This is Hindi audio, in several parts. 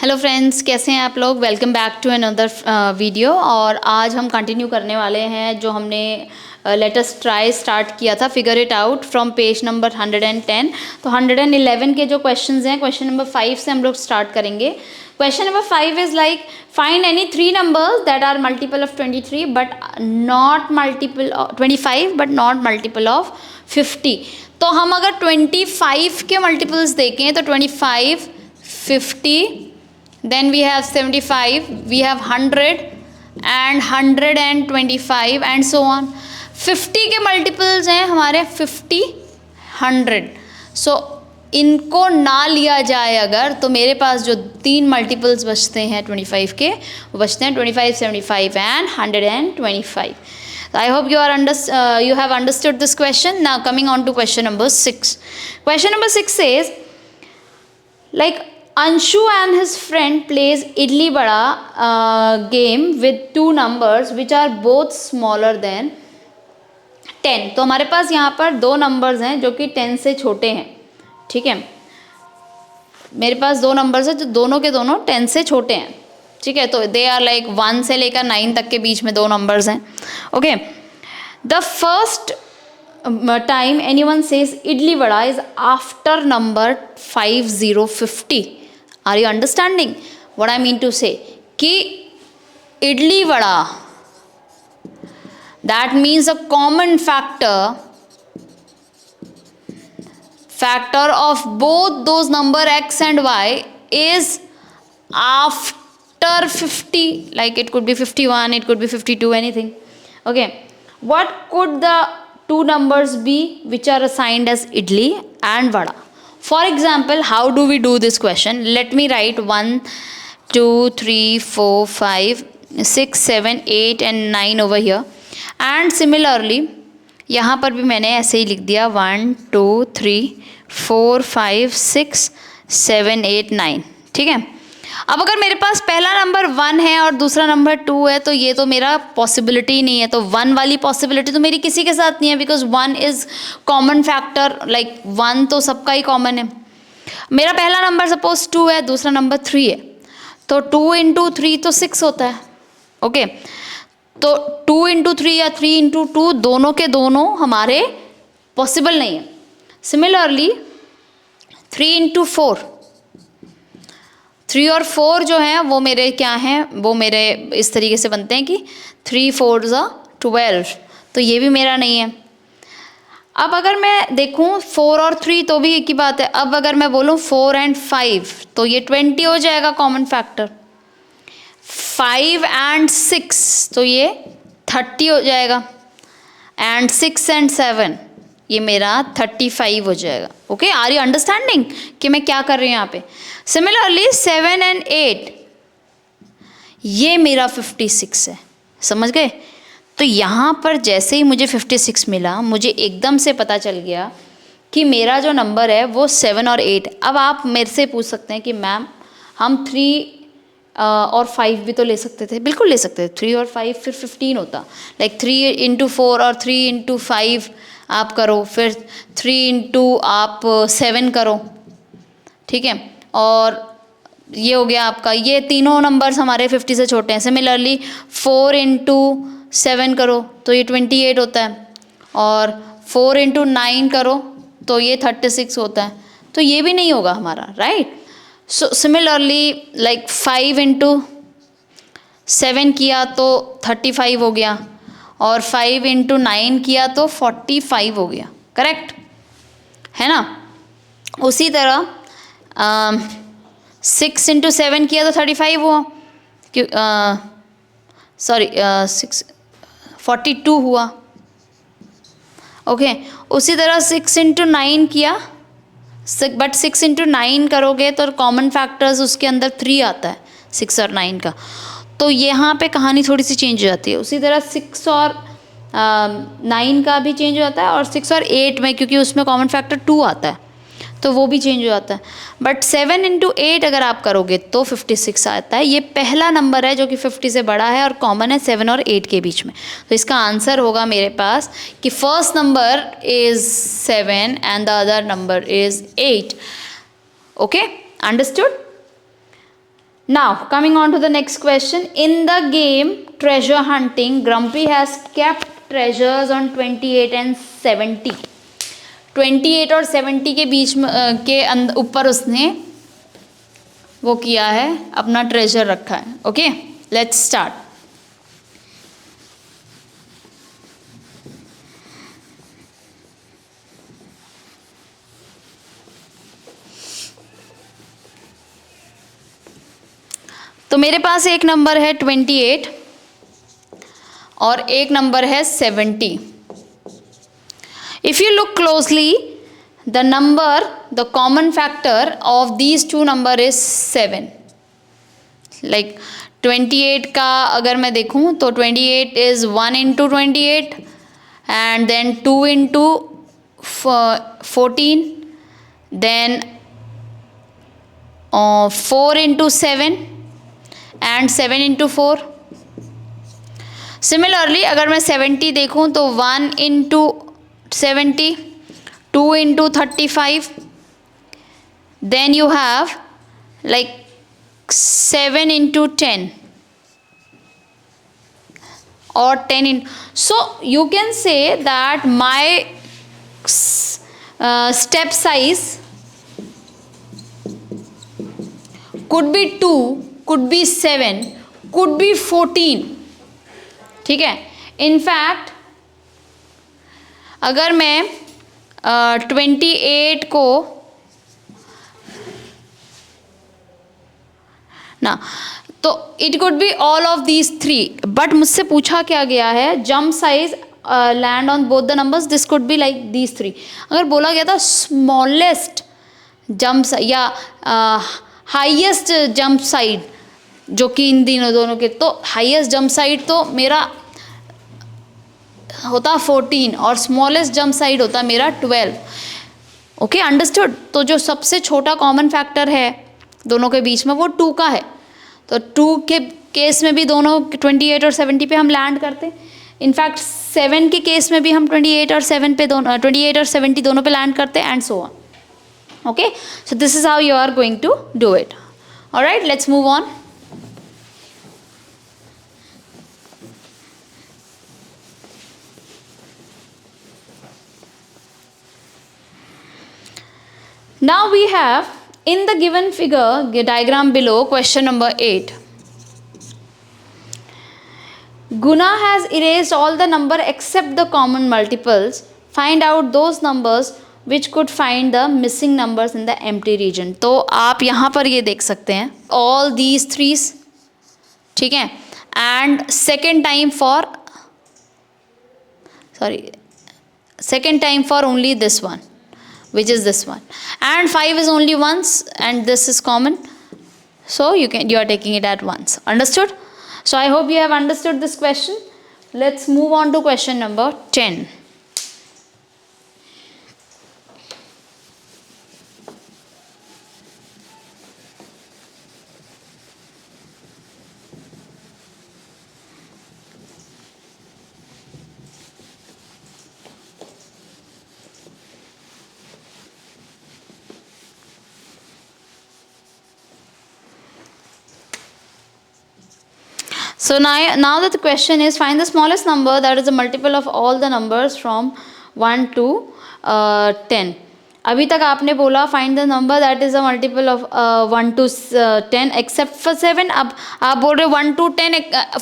हेलो फ्रेंड्स, कैसे हैं आप लोग। Welcome back to another video. और आज हम कंटिन्यू करने वाले हैं जो हमने लेट अस ट्राई स्टार्ट किया था, figure it out from page number 110। तो 111 के जो क्वेश्चंस हैं, क्वेश्चन नंबर 5 से हम लोग स्टार्ट करेंगे। Question number 5 is like find any 3 numbers that are multiple of 23 but not multiple 25 but not multiple of 50। तो हम अगर 25 के मल्टीपल्स देखें तो 25, 50, then we have 75, we have 100 and 125 and so on. 50 के मल्टीपल्स हैं हमारे 50, 100। सो इनको ना लिया जाए अगर, तो मेरे पास जो 3 मल्टीपल्स बचते हैं 25 के, वो बचते हैं 25, 75 and 125. So I hope you have understood this question. Now coming on to question number 6. Question number 6 says like Anshu and his friend plays idli bada game with 2 numbers which are both smaller than 10. तो हमारे पास यहाँ पर 2 नंबर्स हैं जो कि 10 से छोटे हैं। ठीक है, मेरे पास 2 नंबर्स हैं जो दोनों के दोनों 10 से छोटे हैं। ठीक है, तो दे आर लाइक 1 से लेकर 9 तक के बीच में 2 नंबर्स हैं। Okay, the first time anyone says idli vada is after number 5050. Are you understanding what I mean to say? कि idli vada, that means a common factor of both those number x and y is after 50. Like it could be 51, it could be 52, anything. Okay, what could the 2 numbers be which are assigned as idli and vada? For example, how do we do this question? Let me write 1, 2, 3, 4, 5, 6, 7, 8 and 9 over here. And similarly, यहाँ पर भी मैंने ऐसे ही लिख दिया 1, 2, 3, 4, 5, 6, 7, 8, 9। ठीक है, अब अगर मेरे पास पहला नंबर 1 है और दूसरा नंबर 2 है, तो ये तो मेरा पॉसिबिलिटी ही नहीं है। तो 1 वाली पॉसिबिलिटी तो मेरी किसी के साथ नहीं है, because 1 is common factor. Like 1 तो सबका ही कॉमन है। मेरा पहला नंबर सपोज 2 है, दूसरा नंबर 3 है, तो 2 इंटू 3 तो 6 होता है। ओके, तो 2 इंटू 3 या 3 इंटू 2 दोनों के दोनों हमारे पॉसिबल नहीं है। सिमिलरली 3 इंटू 4, 3 और 4 जो हैं वो मेरे क्या हैं, वो मेरे इस तरीके से बनते हैं कि 3 4 12, तो ये भी मेरा नहीं है। अब अगर मैं देखूं 4 और 3 तो भी एक ही बात है। अब अगर मैं बोलूं 4 and 5 तो ये 20 हो जाएगा कॉमन फैक्टर। 5 and 6 तो ये 30 हो जाएगा। एंड 6 and 7 ये मेरा 35 हो जाएगा। ओके, आर यू अंडरस्टैंडिंग कि मैं क्या कर रही हूँ यहाँ पे। सिमिलरली 7 and 8 ये मेरा 56 है। समझ गए? तो यहाँ पर जैसे ही मुझे 56 मिला, मुझे एकदम से पता चल गया कि मेरा जो नंबर है वो 7 और 8। अब आप मेरे से पूछ सकते हैं कि मैम हम 3 और 5 भी तो ले सकते थे। बिल्कुल ले सकते थे, 3 और 5 फिर 15 होता। लाइक 3 इंटू 4 और 3 इंटू 5 आप करो, फिर 3 इंटू आप 7 करो। ठीक है, और ये हो गया आपका, ये तीनों नंबर्स हमारे 50 से छोटे हैं। सिमिलरली 4 इंटू 7 करो तो ये 28 होता है, और 4 इंटू 9 करो तो ये 36 होता है। तो ये भी नहीं होगा हमारा, right. So similarly like 5 into 7 किया तो 35 हो गया, और 5 इंटू 9 किया तो 45 हो गया। करेक्ट है ना। उसी तरह 6 इंटू 7 किया तो 35 हुआ, सॉरी 42 हुआ। ओके, उसी तरह 6 इंटू 9 किया, बट 6 इंटू 9 करोगे तो कॉमन फैक्टर्स उसके अंदर 3 आता है, 6 और 9 का। तो यहाँ पे कहानी थोड़ी सी चेंज हो जाती है। उसी तरह 6 और 9 का भी चेंज हो जाता है, और 6 और 8 में क्योंकि उसमें कॉमन फैक्टर 2 आता है तो वो भी चेंज हो जाता है। बट 7 इंटू 8 अगर आप करोगे तो 56 आता है। ये पहला नंबर है जो कि 50 से बड़ा है और कॉमन है 7 और 8 के बीच में। तो इसका आंसर होगा मेरे पास कि first number is 7 and the other number is 8। Okay, understood. Now coming on to the next question. In the game treasure hunting, Grumpy has kept treasures on 28 and 70. 28 और 70 के बीच में के ऊपर उसने वो किया है, अपना ट्रेजर रखा है. Okay, let's start. तो मेरे पास एक नंबर है 28 और एक नंबर है 70. If you look closely, the number, the common factor of these two number is 7. Like 28 का अगर मैं देखूं तो 28 is 1 into 28 and then 2 into 14, then 4 into 7 and 7 into 4. Similarly, अगर मैं 70 देखूँ तो 1 into 70, 2 into 35, then you have like 7 into 10 or 10 in. So you can say that my step size could be 2, could be 7, could be 14. ठीक है. इनफैक्ट अगर मैं 28 को ना, तो it could be all of these 3, but मुझसे पूछा क्या गया है, jump size land on both the numbers, this could be like these 3. अगर बोला गया था स्मॉलेस्ट जंप या हाईएस्ट जंप साइड, जो कि इन दोनों के, तो हाईएस्ट जंप साइड तो मेरा होता 14 और स्मॉलेस्ट जंप साइड होता मेरा 12. Okay, understood. तो जो सबसे छोटा कॉमन फैक्टर है दोनों के बीच में वो 2 का है. तो 2 के केस में भी दोनों 28 और 70 पे हम लैंड करते हैं. इनफैक्ट 7 के केस में भी हम 28 और 7 पे दोनों 28 और 70 दोनों पे लैंड करते हैं, and so on. Okay, so this is how you are going to do it. Alright, let's move on. Now we have in the given figure diagram below question number 8. Guna has erased all the number except the common multiples. Find out those numbers which could find the missing numbers in the empty region. तो आप यहाँ पर ये देख सकते हैं all these threes, ठीक है, and second time for only this one, which is this one, and 5 is only once and this is common, so you are taking it at once. Understood? So I hope you have understood this question. Let's move on to question number 10. So now that the question is, find the smallest number that is a multiple of all the numbers from 1 to 10. अभी तक आपने बोला find the number that is a multiple of 1 to 10 except for 7. अब आप बोल रहे 1 to 10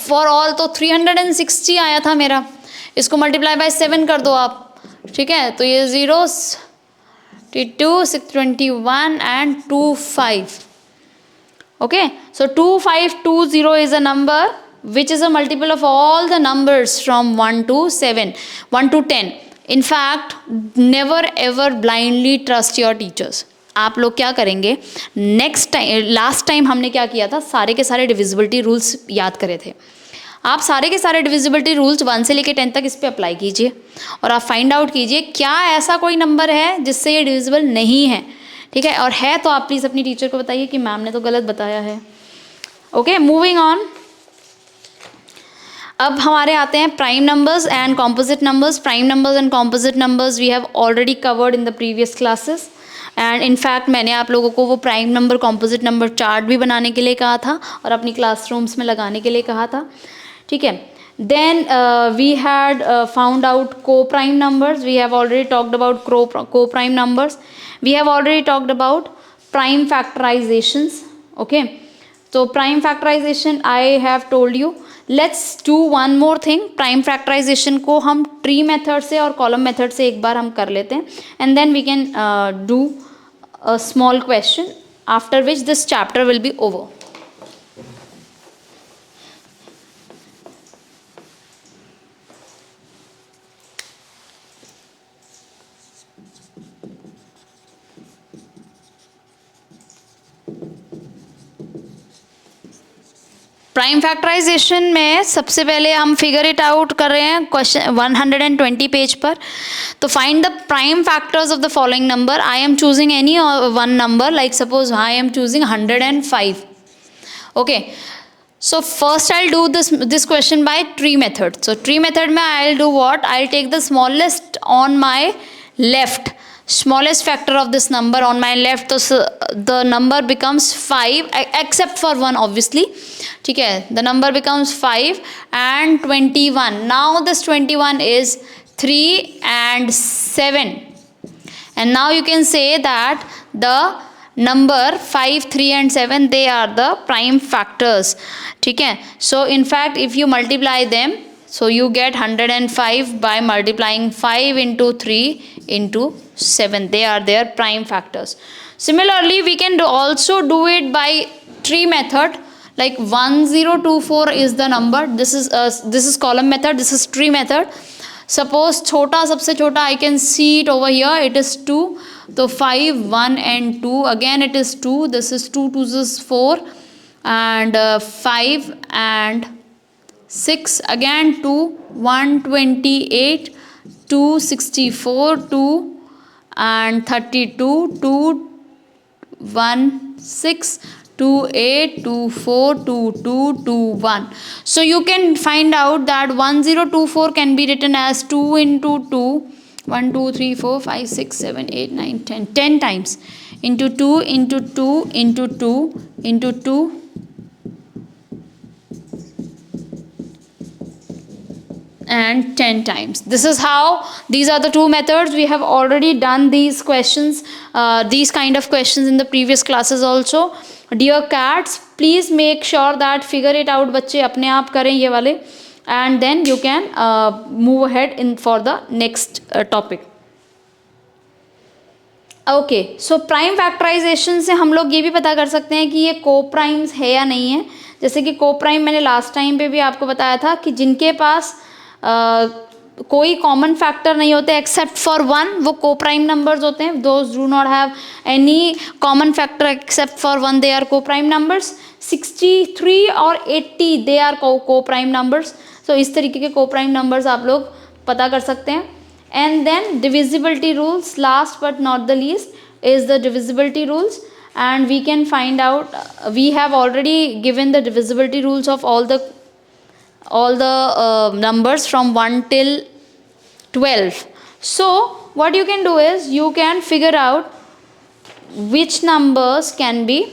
for all, तो 360 आया था मेरा, इसको मल्टीप्लाई बाय 7 कर दो आप, ठीक है. तो ये 0, 2, 621 and 2, 5. Okay, so 2520 is a number which is a multiple of all the numbers from 1 to 10. In fact, never ever blindly trust your teachers. आप लोग क्या करेंगे, नेक्स्ट टाइम, लास्ट टाइम हमने क्या किया था, सारे के सारे डिविजिबिलिटी रूल्स याद करे थे. आप सारे के सारे डिविजिबिलिटी रूल्स 1 से लेकर 10 तक इस पे अप्लाई कीजिए और आप फाइंड आउट कीजिए क्या ऐसा कोई नंबर है जिससे ये डिविजिबल नहीं है, ठीक है. और है तो आप प्लीज़ अपनी टीचर को बताइए कि मैम ने तो गलत बताया है. Okay, moving on. अब हमारे आते हैं prime numbers and composite numbers. Prime numbers and composite numbers we have already covered in the previous classes, and in fact मैंने आप लोगों को वो prime number composite number chart भी बनाने के लिए कहा था और अपनी क्लासरूम्स में लगाने के लिए कहा था. ठीक है. Then we had found out co-prime numbers. We have already talked about co-prime numbers. We have already talked about prime factorizations. Okay. So prime factorization I have told you. Let's do one more thing. Prime factorization को हम tree method से और column method से एक बार हम कर लेते हैं, and then we can do a small question, after which this chapter will be over. Prime factorization में सबसे पहले हम फिगर इट आउट कर रहे हैं क्वेश्चन 120 पेज पर. तो find the prime factors of the following number. I am choosing any one number, like suppose I am choosing 105. Okay. So first I'll do this question by tree method. So tree method में I'll do what? I'll take the smallest on my left, smallest factor of this number on my left. So the number becomes 5 except for 1 obviously. ठीक है. The number becomes 5 and 21. Now this 21 is 3 and 7. And now you can say that the number 5, 3 and 7, they are the prime factors. ठीक है. So in fact if you multiply them, so you get 105 by multiplying 5 into 3 into 7. They are their prime factors. Similarly we can also do it by tree method. Like 1024 is the number. This is column method. This is tree method. Suppose छोटा, सबसे छोटा, I can see it over here. It is 2. So 5, 1 and 2. Again it is 2. This is 2, 2 is 4 and 5 and 6. Again 2, 128, 264, 2 and 32, 2, 1, 6, 2, 8, 2, 4, 2, 2, 2, 1. So you can find out that 1024 can be written as 2 into 2, 1, 2, 3, 4, 5, 6, 7, 8, 9, 10, 10 times into 2 into 2 into 2 into 2 and 10 times. This is how, these are the two methods. We have already done these questions, these kind of questions in the previous classes also. Dear cats, please make sure that figure it out बच्चे अपने आप करें ये वाले, and then you can move ahead in for the next topic. Okay. So prime factorization से हम लोग ये भी पता कर सकते हैं कि ये को प्राइम्स है या नहीं है. जैसे कि को प्राइम मैंने लास्ट टाइम पे भी आपको बताया था कि जिनके पास कोई कॉमन फैक्टर नहीं होते एक्सेप्ट फॉर 1, वो को प्राइम नंबर्स होते हैं. Those do not have any common factor except for 1, they are co prime numbers. 63 और 80 they are co prime numbers. So इस तरीके के को प्राइम नंबर्स आप लोग पता कर सकते हैं. And then divisibility rules, last but not the least is the divisibility rules, and we can find out, we have already given the divisibility rules of all the numbers from 1 till 12. So what you can do is you can figure out which numbers can be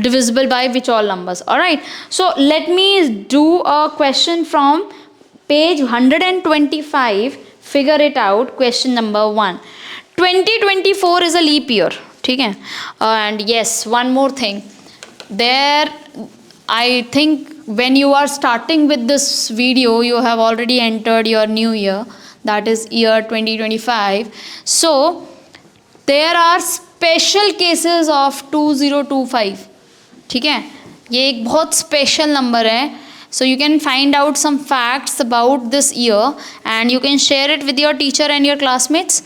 divisible by which all numbers. All right, so let me do a question from page 125. Figure it out. Question number 1. 2024 is a leap year. ठीक है. And yes, one more thing. There, I think when you are starting with this video, you have already entered your new year. That is year 2025. So there are special cases of 2025. ठीक है. ये एक बहुत स्पेशल नंबर है. So you can find out some facts about this year and you can share it with your teacher and your classmates.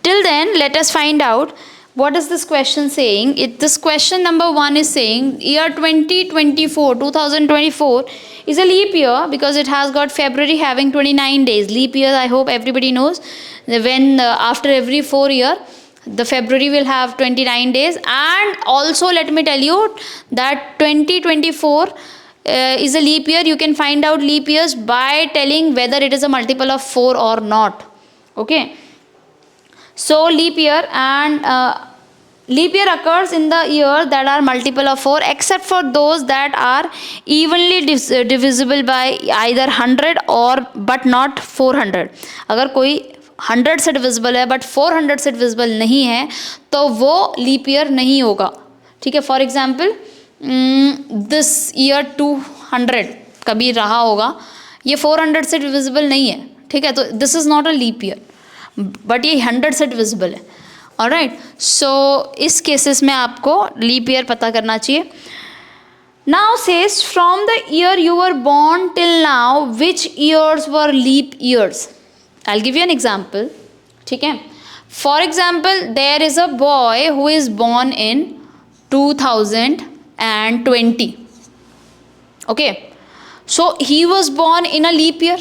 Till then, let us find out what is this question saying. This question number 1 is saying year 2024 is a leap year because it has got February having 29 days. Leap year, I hope everybody knows, when after every 4 years the February will have 29 days. And also let me tell you that 2024 is a leap year, you can find out leap years by telling whether it is a multiple of 4 or not. Okay, so leap year leap year occurs in the year that are multiple of 4 except for those that are evenly divisible by either 100 or but not 400. अगर कोई 100 से डिविजिबल है बट 400 से डिविजिबल नहीं है तो वो लीप ईयर नहीं होगा. ठीक है, फॉर एग्जाम्पल दिस ईयर 200 कभी रहा होगा, ये 400 से डिविजिबल नहीं है. ठीक है, तो this is not a leap year, but ये 100 से डिविजिबल है. ऑलराइट, सो इस केसेस में आपको लीप ईयर पता करना चाहिए. Now says from the year you were born till now which years were leap years. I give you an example. ठीक है, for example there is a boy who is born in 2020. okay, so he was born in a leap year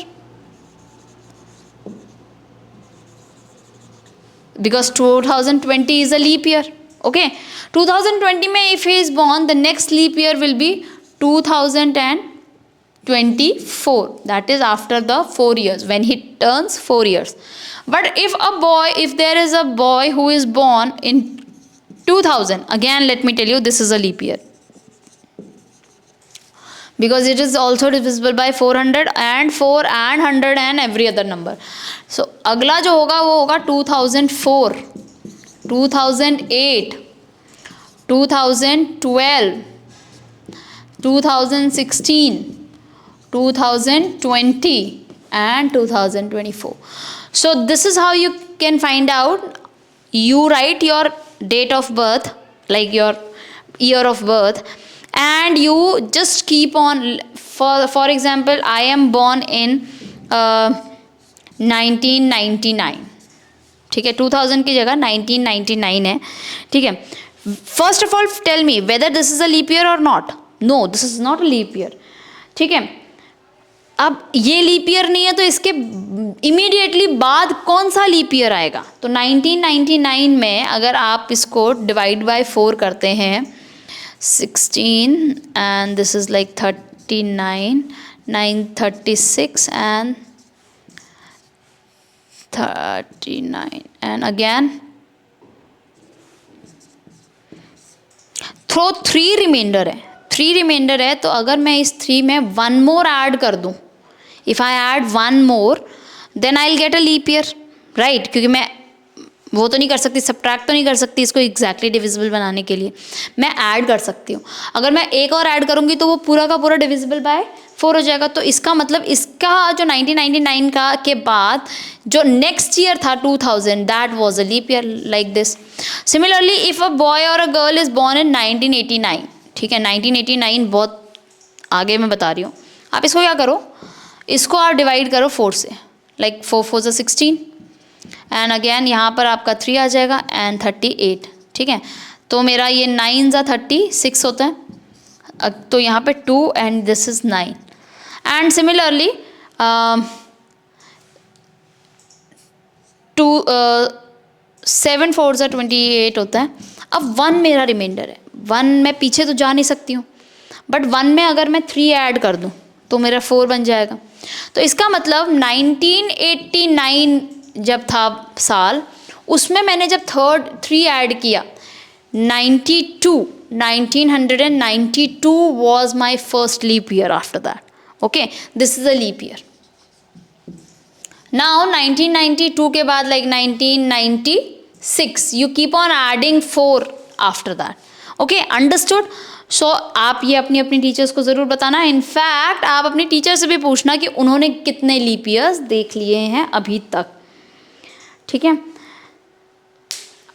because 2020 is a leap year. okay, 2020 में if he is born, the next leap year will be 2024, that is after the 4 years when he turns 4 years. But if there is a boy who is born in 2000, again let me tell you, this is a leap year because it is also divisible by 400 and 4 and 100 and every other number. So अगला जो होगा वो होगा 2004, 2008, 2012, 2016, 2020 and 2024. So this is how you can find out. You write your date of birth, like your year of birth, and you just keep on. For example, I am born in 1999. ठीक है, 2000 की जगह 1999 है. ठीक है, first of all tell me whether this is a leap year or not. No, this is not a leap year. ठीक है, अब ये लीप ईयर नहीं है तो इसके इमीडिएटली बाद कौन सा लीप ईयर आएगा. तो 1999 में अगर आप इसको डिवाइड बाय 4 करते हैं, 16 and this is like 39, 936 and 39 and again throw 3 remainder है. 3 रिमाइंडर है तो अगर मैं इस 3 में 1 मोर ऐड कर दूं, if I add 1 more then I will get a leap year, right. क्योंकि मैं वो तो नहीं कर सकती, सब्ट्रैक्ट तो नहीं कर सकती इसको एग्जैक्टली डिविजिबल बनाने के लिए. मैं ऐड कर सकती हूँ. अगर मैं एक और ऐड करूँगी तो वो पूरा का पूरा डिविजिबल बाय 4 हो जाएगा. तो इसका मतलब इसका जो 1999 का के बाद जो नेक्स्ट ईयर था 2000, that was a leap year, like this. Similarly if a boy or a girl is born in 1989. ठीक है, 1989 बहुत आगे मैं बता रही हूँ. आप इसको क्या करो, इसको आप डिवाइड करो 4 से, लाइक 4 4 से 16 एंड अगेन यहाँ पर आपका 3 आ जाएगा एंड 38. ठीक है, तो मेरा ये 9 ज़ा 36 होता है. तो यहाँ पे 2 and this is 9 and similarly 7 4 ज़ा 28 होता है. अब 1 मेरा रिमाइंडर है. 1 मैं पीछे तो जा नहीं सकती हूँ, बट 1 में अगर मैं 3 ऐड कर दूँ तो मेरा 4 बन जाएगा. तो इसका मतलब 1989 जब था साल, उसमें मैंने जब 3 ऐड किया, 1992 was my first leap year after that. Okay, this is a leap year. Now 1992 के बाद like 1996, you keep on adding 4 after that. Okay, understood? So आप ये अपनी टीचर्स को ज़रूर बताना. इनफैक्ट आप अपनी टीचर से भी पूछना कि उन्होंने कितने लीप ईयर्स देख लिए हैं अभी तक. ठीक है,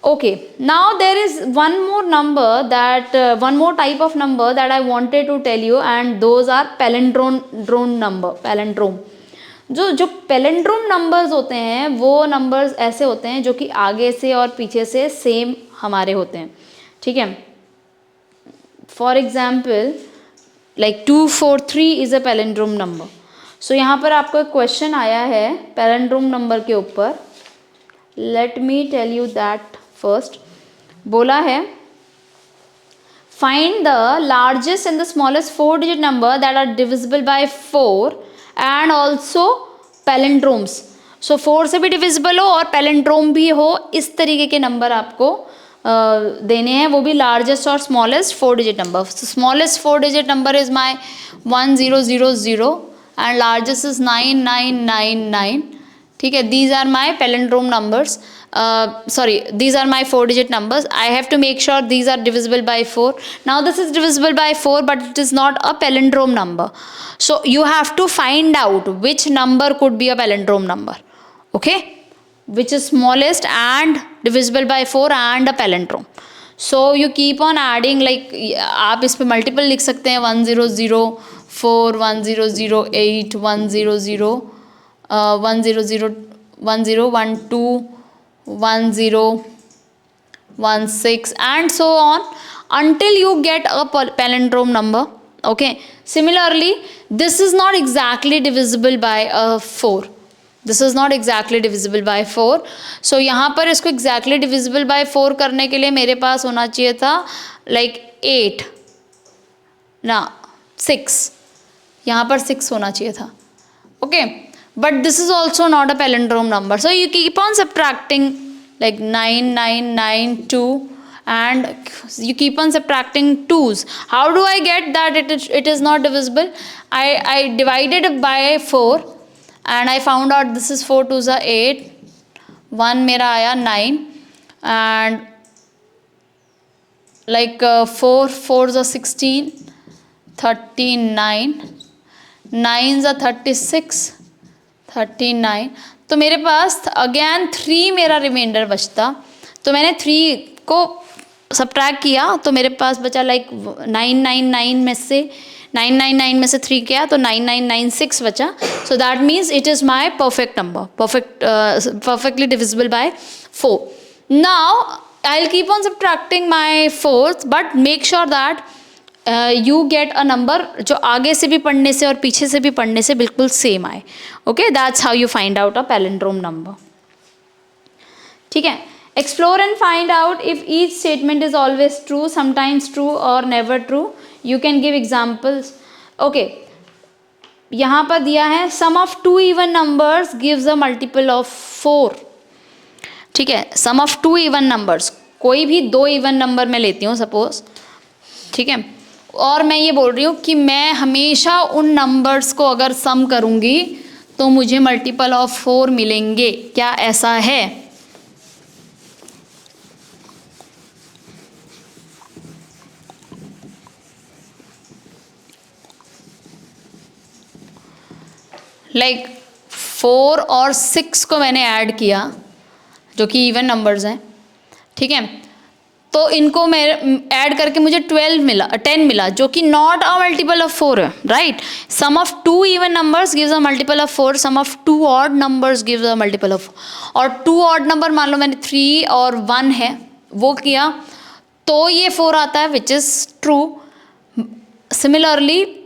okay, now there is one more type of number that I wanted to tell you, and those are palindrome number. palindrome जो palindrome numbers होते हैं वो numbers ऐसे होते हैं जो कि आगे से और पीछे से सेम हमारे होते हैं. ठीक है, for example like 243 is a palindrome number. सो यहाँ पर आपको एक क्वेश्चन आया है palindrome नंबर के ऊपर. Let me tell you that first. बोला है find the largest and the smallest 4-digit number that are divisible by 4 and also palindromes. So 4 से भी divisible हो और palindrome भी हो, इस तरीके के नंबर आपको देने हैं, वो भी largest और smallest 4-digit number. So smallest 4-digit number is my 1000 and largest is 9999. ठीक है, these are my palindrome numbers. These are my 4-digit numbers. I have to make sure these are divisible by 4. Now this is divisible by 4, but it is not a palindrome number. So you have to find out which number could be a palindrome number. Okay, which is smallest and divisible by 4 and a palindrome. So you keep on adding, like आप इस पे multiple लिख सकते हैं, 1004, 1008, 100, 100, 1012, 1016 and so on until you get a palindrome number. Okay, similarly this is not exactly divisible by 4. This is not exactly divisible by 4. So यहाँ पर इसको exactly divisible by 4 करने के लिए मेरे पास होना चाहिए था like 8 ना 6, यहाँ पर 6 होना चाहिए था. Okay, but this is also not a palindrome number. So you keep on subtracting like 9992 and you keep on subtracting 2's. How do I get that it is not divisible? I divided it by 4 and I found out this is 4 2's are 8, 1 मेरा आया 9 and like 4 4's are 16, 39, 9's are 36, 39. तो मेरे पास अगेन 3 मेरा रिमाइंडर बचता, तो मैंने 3 को सब्ट्रैक्ट किया तो मेरे पास बचा लाइक 999 में से 999 में से 3 किया तो 9996 बचा. So that means it is my perfect number, perfectly divisible by 4. Now I'll keep on subtracting my 4th, but make sure that you get a number जो आगे से भी पढ़ने से और पीछे से भी पढ़ने से बिल्कुल सेम आए. Okay, that's how you find out a palindrome number. ठीक है, explore and find out if each statement is always true, sometimes true or never true. You can give examples. Okay, यहाँ पर दिया है sum of 2 even numbers gives a multiple of 4. ठीक है, सम ऑफ 2 इवन नंबर्स, कोई भी 2 इवन नंबर मैं लेती हूँ सपोज. ठीक है, और मैं ये बोल रही हूँ कि मैं हमेशा उन नंबर्स को अगर सम करूँगी तो मुझे मल्टीपल ऑफ 4 मिलेंगे. क्या ऐसा है? लाइक 4 और 6 को मैंने ऐड किया जो कि इवन नंबर्स हैं. ठीक है, तो इनको मैं ऐड करके मुझे 10 मिला जो कि नॉट अ मल्टीपल ऑफ 4 है. Right, sum of 2 even numbers gives a multiple of 4, sum of 2 odd numbers gives a multiple of. और 2 ऑड नंबर मान लो मैंने 3 और 1 है वो किया तो ये 4 आता है विच इज़ ट्रू. सिमिलरली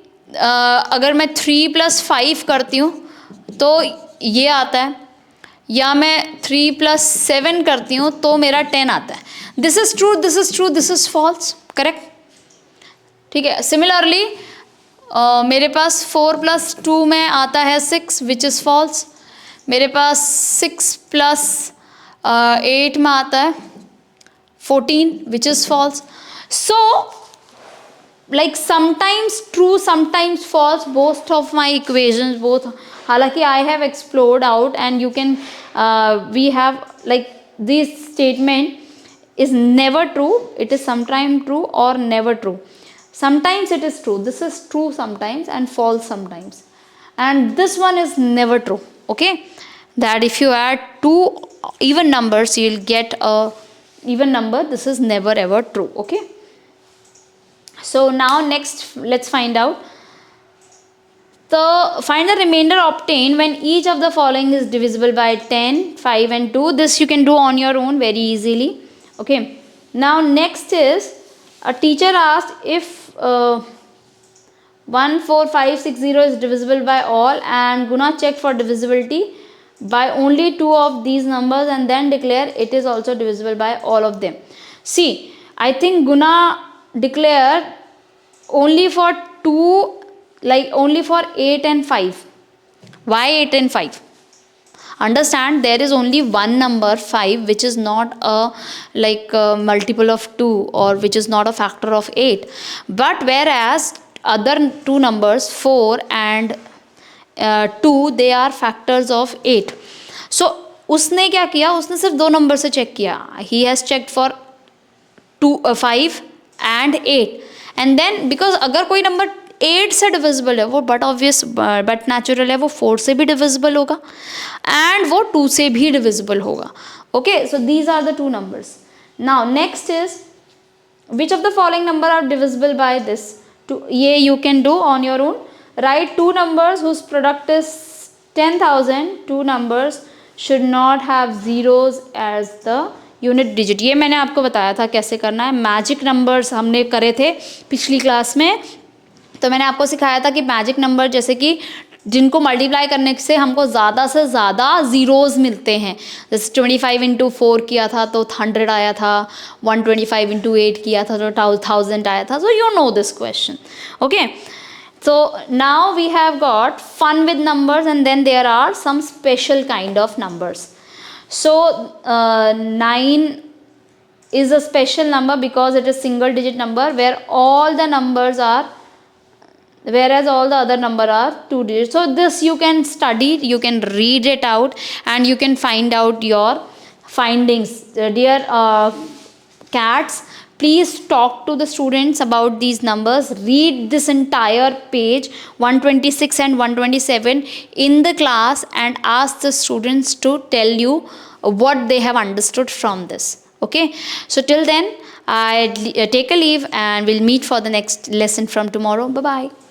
अगर मैं 3 + 5 करती हूँ तो ये आता है, या मैं 3 + 7 करती हूँ तो मेरा 10 आता है. This is true, this is true, this is false. Correct. ठीक है, सिमिलरली मेरे पास 4 + 2 में आता है 6 विच इज़ फॉल्स. मेरे पास 6 + 8 में आता है 14 which is false. So like sometimes true, sometimes false, both of my equations, both. हालांकि I have explored out and you can we have like this statement is never true, it is sometimes true or never true. Sometimes it is true, this is true sometimes and false sometimes, and this one is never true. Okay, that if you add 2 even numbers you will get a even number, this is never ever true. Okay, so now next let's find out find the remainder obtained when each of the following is divisible by 10, 5 and 2. This you can do on your own very easily. Okay, now next is a teacher asked if 14560 is divisible by all and Guna check for divisibility by only 2 of these numbers and then declare it is also divisible by all of them. See, I think Guna declare only for two, like only for 8 and 5. Why 8 and 5? Understand, there is only one number 5 which is not a multiple of 2, or which is not a factor of 8, but whereas other two numbers 4 and 2, they are factors of 8. So उसने क्या किया, उसने सिर्फ दो नंबर से चेक किया. He has checked for 5 and 8, and then because अगर कोई नंबर 8 से डिविजिबल है वो बट नेचुरल है, वो 4 से भी डिविजिबल होगा एंड वो 2 से भी डिविजिबल होगा. Okay, so these are the two numbers. Now next is which of the following number are divisible by this. ये you can do on your own. Write two numbers whose product is 10,000. Two numbers should not have zeros as the unit digit. ये मैंने आपको बताया था कैसे करना है. मैजिक नंबर्स हमने करे थे पिछली क्लास में, तो मैंने आपको सिखाया था कि मैजिक नंबर जैसे कि जिनको मल्टीप्लाई करने से हमको ज़्यादा से ज़्यादा ज़ीरोज़ मिलते हैं. जैसे 25 इंटू 4 किया था तो 100 आया था, 125 इंटू 8 किया था तो 1000 आया था. So you know this question. Okay, so now we have got fun with numbers, and then there are some special kind of numbers. So 9 is a special number because it is single digit number where all the numbers are, whereas all the other number are 2 digits. So this you can study, you can read it out, and you can find out your findings. Dear cats, please talk to the students about these numbers. Read this entire page 126 and 127 in the class and ask the students to tell you what they have understood from this. Okay, so till then I take a leave and we'll meet for the next lesson from tomorrow. Bye bye.